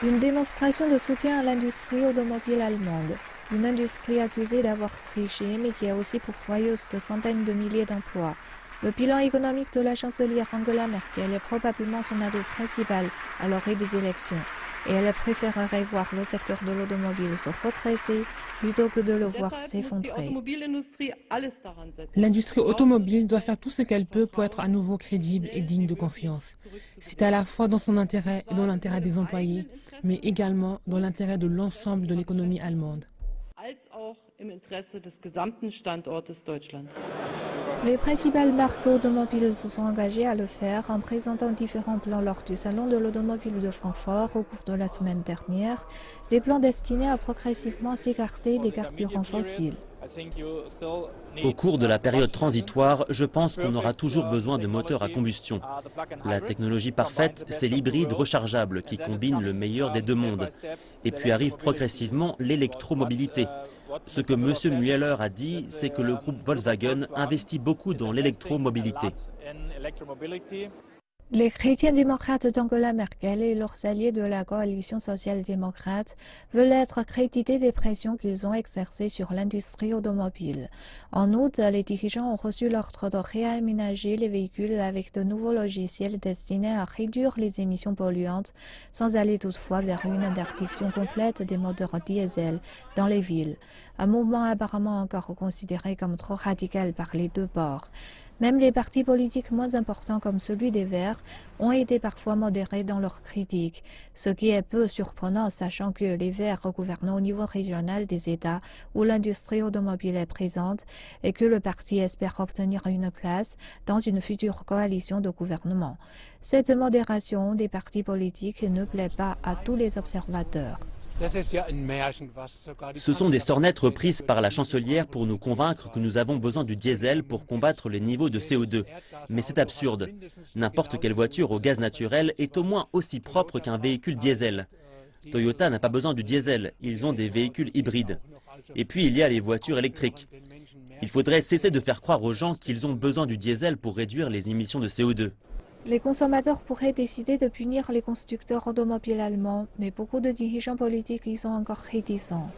Une démonstration de soutien à l'industrie automobile allemande. Une industrie accusée d'avoir triché, mais qui est aussi pourvoyeuse de centaines de milliers d'emplois. Le bilan économique de la chancelière Angela Merkel est probablement son atout principal à l'orée des élections. Et elle préférerait voir le secteur de l'automobile se redresser plutôt que de le voir s'effondrer. L'industrie automobile doit faire tout ce qu'elle peut pour être à nouveau crédible et digne de confiance. C'est à la fois dans son intérêt et dans l'intérêt des employés, mais également dans l'intérêt de l'ensemble de l'économie allemande. Les principales marques automobiles se sont engagées à le faire en présentant différents plans lors du Salon de l'automobile de Francfort au cours de la semaine dernière, des plans destinés à progressivement s'écarter des carburants fossiles. Au cours de la période transitoire, je pense qu'on aura toujours besoin de moteurs à combustion. La technologie parfaite, c'est l'hybride rechargeable qui combine le meilleur des deux mondes. Et puis arrive progressivement l'électromobilité. Ce que M. Mueller a dit, c'est que le groupe Volkswagen investit beaucoup dans l'électromobilité. Les chrétiens démocrates d'Angela Merkel et leurs alliés de la coalition social-démocrate veulent être crédités des pressions qu'ils ont exercées sur l'industrie automobile. En outre, les dirigeants ont reçu l'ordre de réaménager les véhicules avec de nouveaux logiciels destinés à réduire les émissions polluantes, sans aller toutefois vers une interdiction complète des moteurs diesel dans les villes. Un mouvement apparemment encore considéré comme trop radical par les deux bords. Même les partis politiques moins importants comme celui des Verts ont été parfois modérés dans leurs critiques, ce qui est peu surprenant sachant que les Verts gouvernent au niveau régional des États où l'industrie automobile est présente et que le parti espère obtenir une place dans une future coalition de gouvernement. Cette modération des partis politiques ne plaît pas à tous les observateurs. Ce sont des sornettes reprises par la chancelière pour nous convaincre que nous avons besoin du diesel pour combattre les niveaux de CO2. Mais c'est absurde. N'importe quelle voiture au gaz naturel est au moins aussi propre qu'un véhicule diesel. Toyota n'a pas besoin du diesel, ils ont des véhicules hybrides. Et puis il y a les voitures électriques. Il faudrait cesser de faire croire aux gens qu'ils ont besoin du diesel pour réduire les émissions de CO2. Les consommateurs pourraient décider de punir les constructeurs automobiles allemands, mais beaucoup de dirigeants politiques y sont encore réticents.